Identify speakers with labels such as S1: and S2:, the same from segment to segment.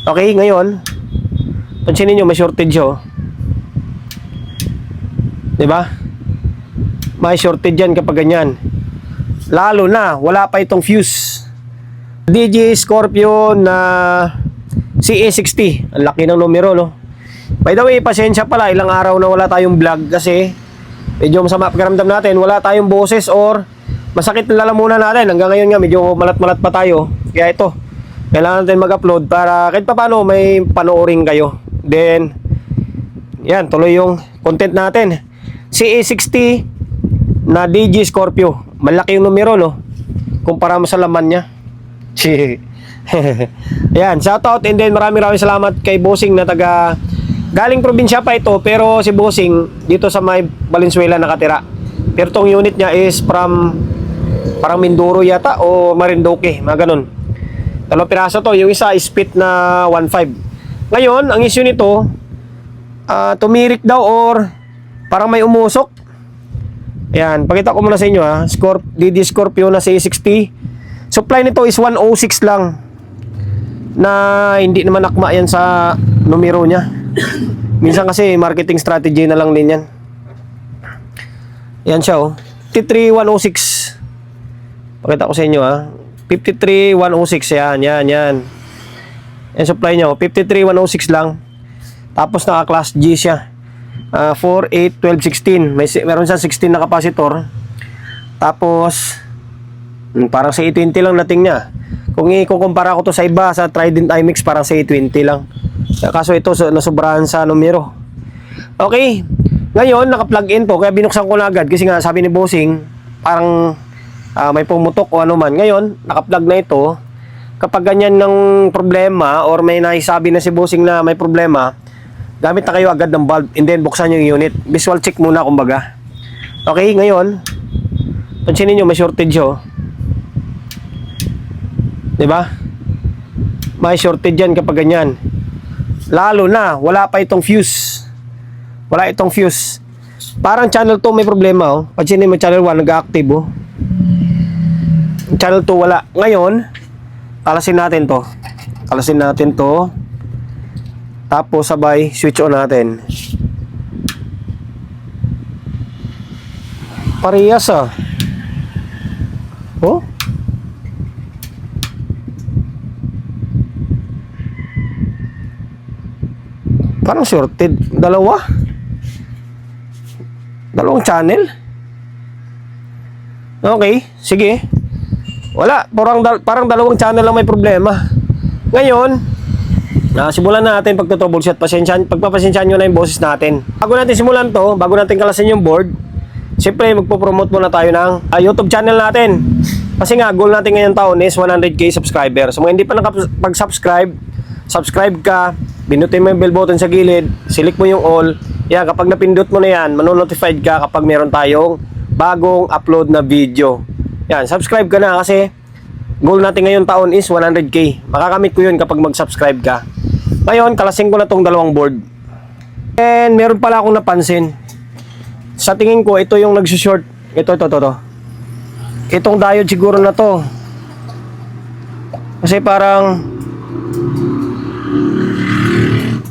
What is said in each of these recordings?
S1: Okay, ngayon, pansinin nyo, may shortage oh. Diba? May shortage yan kapag ganyan. Lalo na, wala pa itong fuse. DG Scorpio na CA60. Ang laki ng numero, no? By the way, pasensya pala, ilang araw na wala tayong vlog kasi medyo masama pakiramdam natin. Wala tayong boses or masakit na lalamunan natin. Hanggang ngayon nga, medyo malat-malat pa tayo. Kaya ito, kailangan natin mag-upload para kahit pa paano may panoorin kayo. Then, yan, tuloy yung content natin. CA60 na DG Scorpio. Malaki yung numero, no? Kumpara mo sa laman niya. Ayan, shoutout and then maraming salamat kay Bossing na taga galing probinsya pa ito, pero si Bossing dito sa may Valenzuela nakatira. Pero tong unit niya is from parang Mindoro yata o Marinduque, mga ganun. 2 piraso to, yung isa is split na 1.5. Ngayon, ang issue nito, tumirik daw or parang may umusok. Ayan, pakita ko muna sa inyo ha. DD Scorpio na CA60. Supply nito is 106 lang. Na hindi naman akma yan sa numero niya. Minsan kasi marketing strategy na lang din yan. Yan siya oh. 53106. Pakita ko sa inyo ha. 53106. Yan. Yan supply niya oh. 53106 lang. Tapos naka class G siya. 4, 8, 12, 16. Meron siyang 16 na capacitor. Tapos parang sa A20 lang dating niya. Kung i-kumpara ko to sa iba, sa Trident IMX, parang sa A20 lang. Kaso ito nasubrahan sa numero. Okay. Ngayon naka-plug in to, kaya binuksan ko na agad kasi nga sabi ni Bossing parang may pumutok o ano man. Ngayon naka-plug na ito. Kapag ganyan ng problema or may naisabi na si Bossing na may problema, gamit na kayo agad ng bulb and then buksan yung unit. Visual check muna kumbaga. Okay, ngayon pansinin nyo, may shortage oh. Diba? May shortage yan kapag ganyan. Lalo na, wala pa itong fuse. Wala itong fuse. Parang channel 2 may problema oh. Pansinin mo, channel 1 nag-active oh. Channel 2 wala. Ngayon, kalasin natin to. Tapos sabay switch on natin. Parehas ah. Oh. Parang shorted. Dalawang channel. Okay, sige. Wala, parang dalawang channel lang may problema. Ngayon, simulan na natin pagto-troubleshoot. Pagpapasensyahan nyo na yung boses natin. Bago natin simulan to, bago natin kalasin yung board, siyempre magpo-promote muna tayo ng YouTube channel natin. Kasi nga, goal natin ngayong taon is 100k subscriber. So mga hindi pa nakapag-subscribe, subscribe ka, pinutin mo yung bell button sa gilid, select mo yung all. Yan, kapag napindot mo na yan, manonotified ka kapag meron tayong bagong upload na video. Yan, subscribe ka na kasi goal natin ngayong taon is 100k. Makakamit ko yun kapag mag-subscribe ka. Ngayon, kalasing ko na tong dalawang board. And meron pala akong napansin. Sa tingin ko, ito yung nagsushort. Ito. Itong diode siguro na to. Kasi parang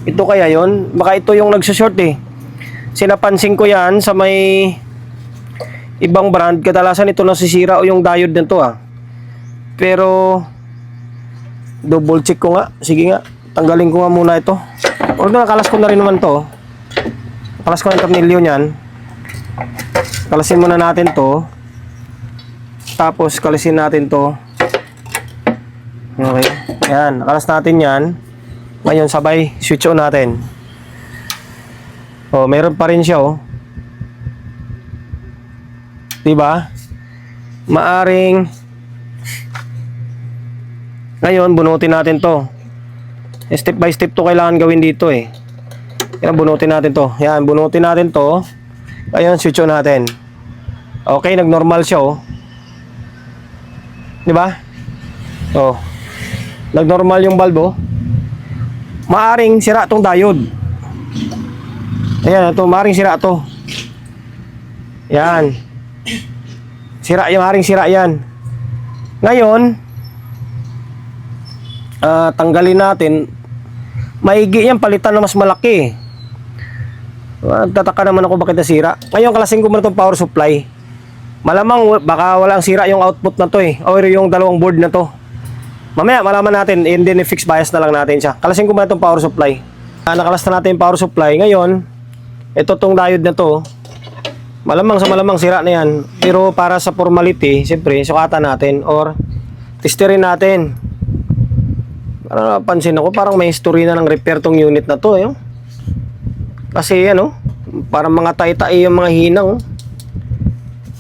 S1: ito kaya yon, baka ito yung nagsushort eh. Sinapansin ko yan sa may ibang brand. Kadalasan ito nasisira o yung diode nito ah. Pero double check ko nga. Sige nga, tanggalin ko nga muna ito. O nakalas ko na rin naman to. Kalas ko ng tornilyo niyan. Kalasin muna natin to. Tapos kalasin natin to. Okay. Yan, nakalas natin yan. Ngayon sabay switch on natin. Oh, meron pa rin siya oh. Diba? Maaring ngayon bunutin natin to. Step by step to kailangan gawin dito eh. Yan, bunutin natin to. Yan, bunutin natin to. Ayun, switch on natin. Okay, nag-normal siya oh. Diba? Oh. Nag-normal yung bulb oh. Maaring sira tong diode. Ayan, ito, maaring sira to. Yan. Maaring sira yan. Ngayon, tanggalin natin. maigi yan, palitan na mas malaki. Tataka naman ako bakit nasira. Ngayon, klaseng ko muna itong power supply. Malamang baka walang sira yung output na to eh, or yung dalawang board na to. Mamaya malaman natin, and then fix bias na lang natin siya. Klaseng ko muna itong power supply. Nakalas na natin yung power supply. Ngayon, ito tong diode na to, malamang sa malamang sira na yan. Pero para sa formality, siyempre, sukatan natin or testerin natin. Para napansin ako, parang may history na ng repair tong unit na to. Kasi ano, parang mga tay-tay yung mga hinang.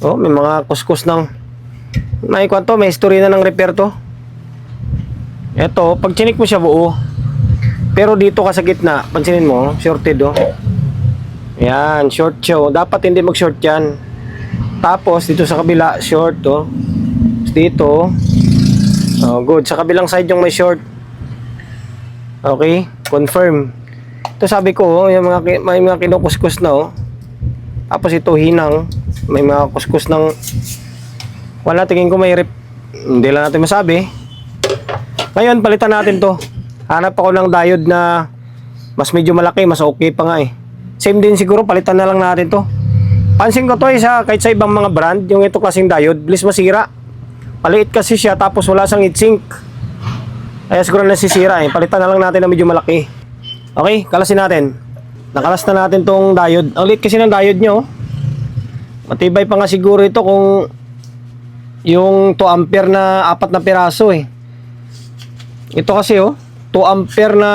S1: May mga kuskus ng may kwanto, may history na ng repair to. Ito, pag chinik mo siya buo, pero dito ka sa gitna, pansinin mo, shorted yan, short siya. Dapat hindi mag-short yan. Tapos dito sa kabila, short dito, good, sa kabilang side yung may short. Okay, confirm. Ito sabi ko, may mga kinukuskus na tapos ito hinang, may mga kuskus ng wala, tingin ko may hindi lang natin masabi. Ngayon, palitan natin to. Hanap ako ng diode na mas medyo malaki, mas okay pa nga Same din siguro, palitan na lang natin to. Pansin ko to kahit sa ibang mga brand, yung ito klaseng diode, bilis masira. Maliit kasi siya, tapos wala siyang heatsink. Kaya siguro nasisira Palitan na lang natin na medyo malaki. Okay, kalasin natin. Nakalas na natin tong diode. Ang liit kasi ng diode nyo. Matibay pa nga siguro ito kung yung 2 ampere na 4 na piraso Ito kasi 2 ampere na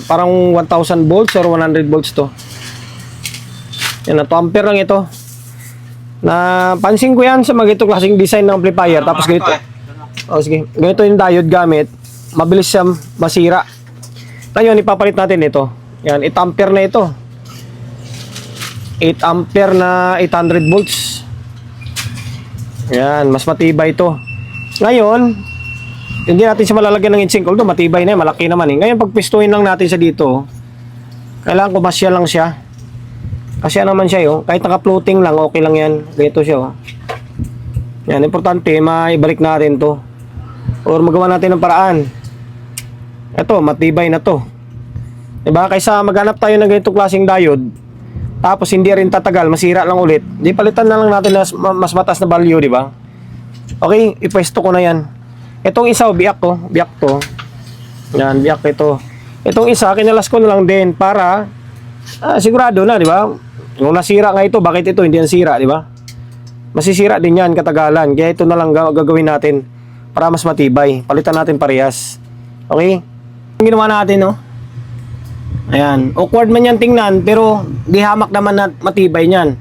S1: parang 1000 volts or 100 volts to. Yan na, 2 ampere lang ito. Napansin ko yan sa mga ito klaseng design ng amplifier. Tapos ganito. Sige. Ganito yung diode gamit. Mabilis siya masira. Ngayon, ipapalit natin ito. Yan, 8 ampere na ito. 8 ampere na 800 volts. Yan, mas matibay ito. Ngayon, hindi natin siya malalagyan ng heatsink. Although matibay na malaki naman Ngayon, pag pistuhin lang natin siya dito, kailangan ko masya lang siya. Kasi naman siya kahit naka-floating lang, okay lang yan. Ganito siya Yan, importante, maibalik natin to. Or magawa natin ng paraan. Ito, matibay na to. Diba? Kaysa maghanap tayo ng ganitong klaseng diode, tapos hindi rin tatagal, masira lang ulit, di palitan na lang natin na mas mataas na value, diba? Okay, ipwesto ko na yan. Itong isa, biyak to. Yan, biyak ito. Itong isa, kinalas ko na lang din para sigurado na, diba? Kung nasira nga ito, bakit ito hindi nasira, diba? Masisira din yan katagalan. Kaya ito na lang gagawin natin para mas matibay. Palitan natin parehas. Okay? Ang ginawa natin, ayan. Awkward man yan tingnan, pero di hamak naman na matibay niyan.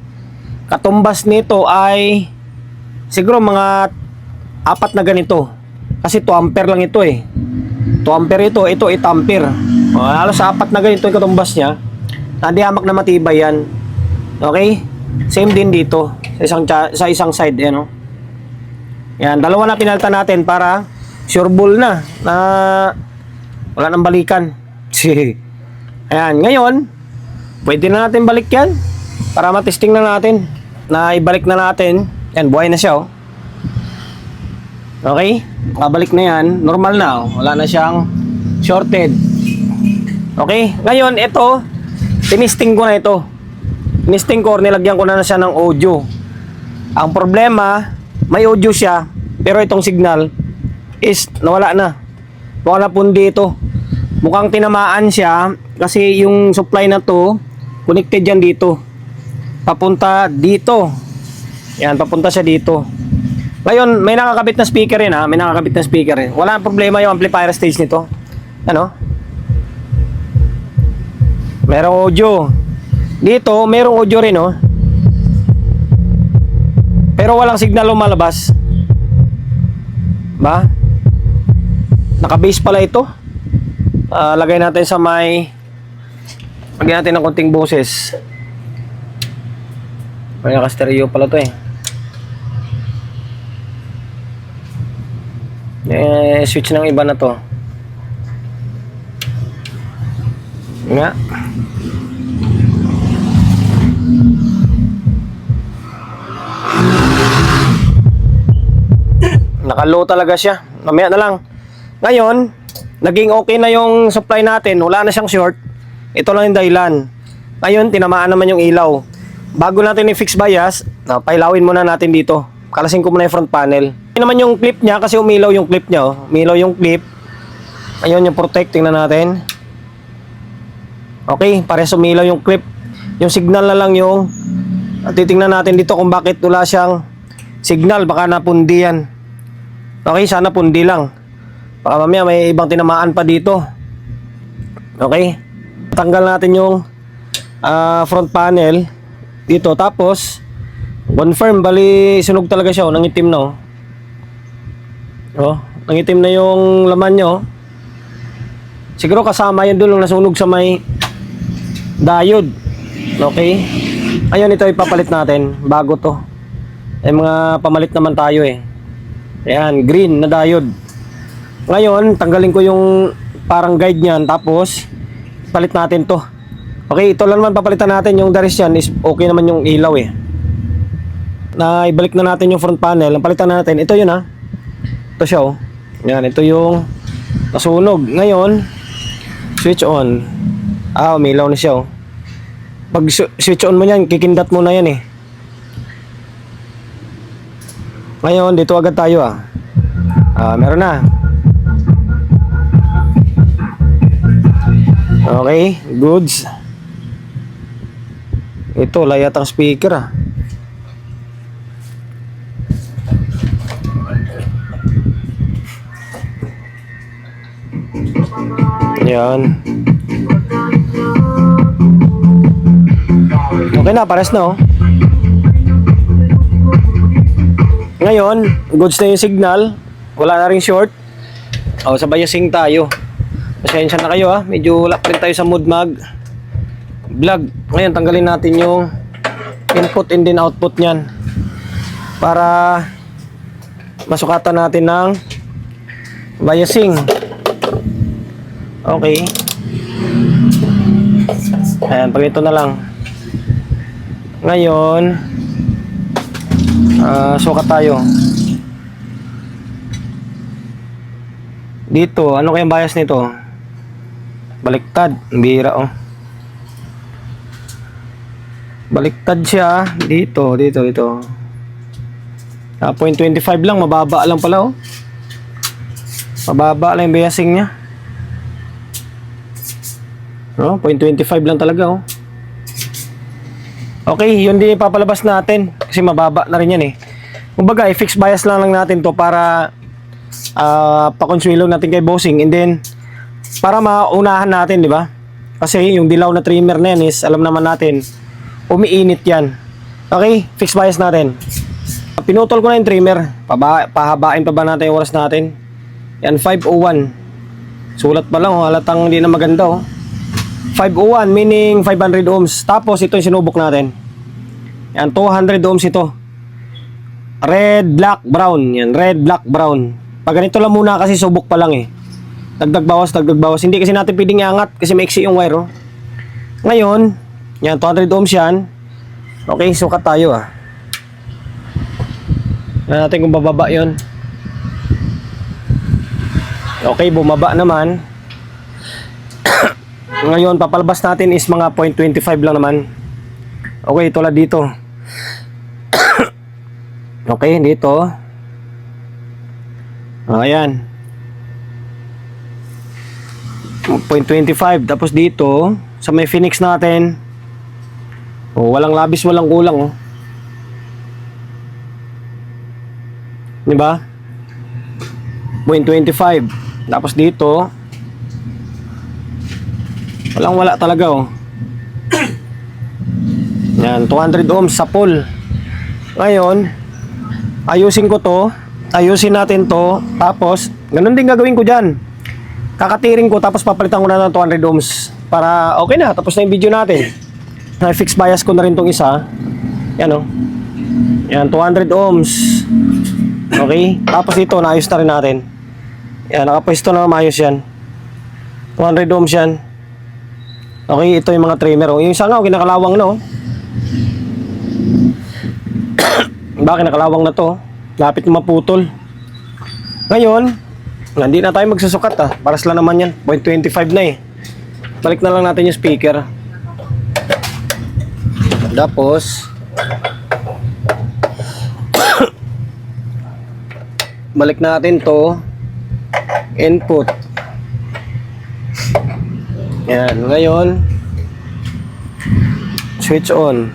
S1: Katumbas nito ay siguro mga 4 na ganito. Kasi 2 ampere lang ito 2 ampere ito 8 ampere. Halos 4 na ganito yung katumbas niya. Hindi hamak na matibay yan. Okay? Same din dito sa isang side, Yan, dalawa na pinalitan natin para sure ball na wala nang balikan. Ayan, ngayon pwede na natin balik yan para matesting na natin na ibalik na natin. Yan, buhay na siya Okay, kabalik na yan, normal na wala na siyang shorted. Okay, ngayon ito tinisting ko na ito. Tinisting ko, nilagyan ko na siya ng audio. Ang problema, may audio siya, pero itong signal is nawala na. Mukhang napundi ito. Mukhang tinamaan siya kasi yung supply na to connected yan dito. Papunta dito. Yan, papunta siya dito. Ngayon, may nakakabit na speaker rin May nakakabit na speaker rin. Wala nang problema yung amplifier stage nito. Merong audio. Dito, merong audio rin pero walang signal lumalabas. Ba? Naka-base pala ito. Lagay natin sa lagyan natin ng konting boses. May naka-stereo pala to switch ng iba na to. Nga. Naka-low talaga siya. Mamaya na lang. Ngayon, naging okay na yung supply natin, wala na siyang short, ito lang yung dahilan. Ngayon, tinamaan naman yung ilaw. Bago natin i-fix bias, pailawin muna natin dito. Kalasin ko muna yung front panel. Ito naman yung clip niya kasi umilaw yung clip niya. Oh. Umilaw yung clip. Ayun yung protect, tingnan natin. Okay, parehas umilaw yung clip. Yung signal na lang yung titingnan natin dito kung bakit wala siyang signal. Baka napundi yan. Okay, sana pundi lang. Baka mamaya may ibang tinamaan pa dito. Okay, tanggal natin yung front panel dito. Tapos confirm, bali sunog talaga siya. Nangitim na. Nangitim na yung laman nyo. Siguro kasama yun doon nasunog sa may diode. Okay, ayun, ito ipapalit natin. Bago to. Mga pamalit naman tayo eh. Ayan, green na diode. Ngayon, tanggalin ko yung parang guide niyan. Tapos palit natin to. Okay, ito lang naman papalitan natin. Yung daris yan is okay naman yung ilaw eh. Na ibalik na natin yung front panel. Ang palitan natin, ito yun ito siya Yan, ito yung nasunog. Ngayon, switch on. Umilaw na siya Pag switch on mo yan, kikindat mo na yan eh. Ngayon, dito agad tayo meron na. Okay, goods. Ito, layat ang speaker Yan. Okay na, pares na Ngayon, goods na yung signal. Wala na ring short. Sa biasing tayo. Pasensya na kayo medyo wala pa rin tayo sa mood mag vlog. Ngayon, tanggalin natin yung input and then output nyan para masukatan natin ng biasing. Okay. Ayan, pag ito na lang. Ngayon, sukat tayo. Dito, ano kayang bias nito? Baliktad, bira Baliktad siya dito. 0.25 lang, mababa lang pala Mababa lang yung biasing niya. 0.25 lang talaga Okay, yun din ipapalabas natin kasi mababa na rin yan Kumbaga, i-fix bias lang natin to para pakonsuelo natin kay bossing, and then para maunahan natin, di ba? Kasi yung dilaw na trimmer na yan is alam naman natin umiinit yan. Okay, fix bias natin. Pinutol ko na yung trimmer. Pahabain pa ba natin yung oras natin? Yan, 5:01. Sulat pa lang halatang hindi na maganda 5:01 meaning 500 ohms. Tapos ito yung sinubok natin. Yan, 200 ohms ito. Red, black, brown. Yan, red, black, brown. Pag ganito lang muna kasi subok pa lang Dagdag bawas. Hindi kasi natin pwedeng iangat kasi maiksi yung wire Ngayon, yan, 200 ohms yan. Okay, sukat tayo Tignan natin kung bababa yun. Okay, bumaba naman. Ngayon, papalabas natin is mga 0.25 lang naman. Okay, tulad dito. Okay, dito. Ayan. 0.25. Tapos dito, sa may Phoenix natin, walang labis, walang kulang Diba? 0.25. Tapos dito, wala talaga Yan, 200 ohms sa pull. Ngayon, ayusin natin to. Tapos, ganun din gagawin ko dyan. Kakatiring ko, tapos papalitan ko na ng 200 ohms. Para okay na, tapos na yung video natin. Na-fix bias ko na rin tong isa. Yan Yan, 200 ohms. Okay, tapos ito, naayos na rin natin. Yan, nakapwesto na maayos yan. 200 ohms yan. Okay, ito yung mga trimmer Yung isa nga, kinakalawang na Bakit nakalawang na to? Lapit na maputol. Ngayon, Hindi na tayo magsusukat paras lang naman yan, 0.25 na balik na lang natin yung speaker. Tapos balik natin to input. Yan, ngayon switch on.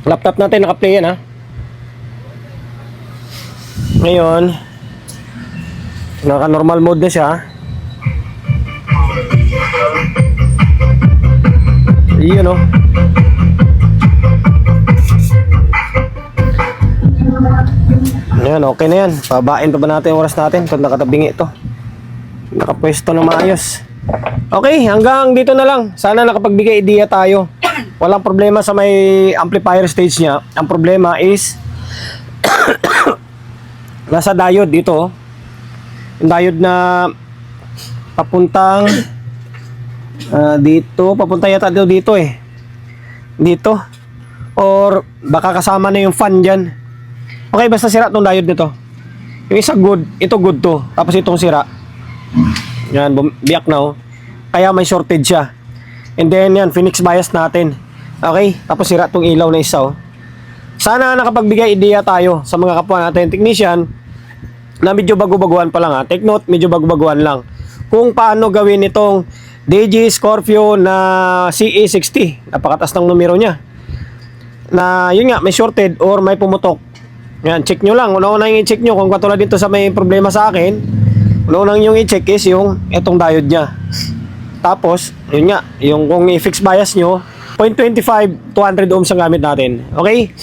S1: Laptop natin naka-play yan Ngayon naka-normal mode na siya. Yun Yan, okay na yan. Pabain pa ba natin yung oras natin pag nakatabingi ito? Nakapwesto na maayos. Okay, hanggang dito na lang. Sana nakapagbigay idea tayo. Walang problema sa may amplifier stage niya. Ang problema is nasa diode dito. Yung diode na papuntang dito. Papunta yata dito dito. Or baka kasama na yung fan dyan. Okay, basta sira tong diode nito. Yung isa good, ito good to. Tapos itong sira. Yan, biyak na Kaya may shortage siya. And then yan, Phoenix bias natin. Okay, tapos sira tong ilaw na isa Sana nakapagbigay idea tayo sa mga kapwa natin technician na medyo bago-baguhan pa lang Take note, medyo bago-baguhan lang. Kung paano gawin itong DG Scorpio na CE60. Napakatas ng numero niya. Na yun nga, may shorted or may pumutok. Yan, check nyo lang. Una-una yung i-check nyo kung katulad dito sa may problema sa akin. Una-una yung i-check is yung etong diode niya. Tapos, yun nga, yung kung i-fix bias nyo, 0.25, 200 ohms ang gamit natin. Okay?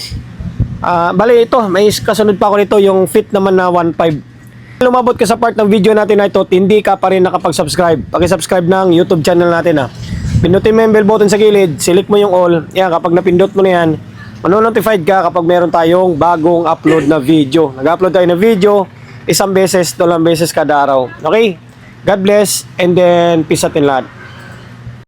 S1: Bali ito, may kasunod pa ako nito, yung fit naman na 1.5. Lumabot ka sa part ng video natin na ito, hindi ka pa rin nakapag-subscribe. Paki-subscribe ng YouTube channel natin Pindutin mo yung bell button sa gilid, select mo yung all. Yan, kapag napindot mo na yan, manonotified ka kapag meron tayong bagong upload na video. Nag-upload tayo ng video, 1 beses, 2 beses kada araw. Okay? God bless, and then peace out in lahat.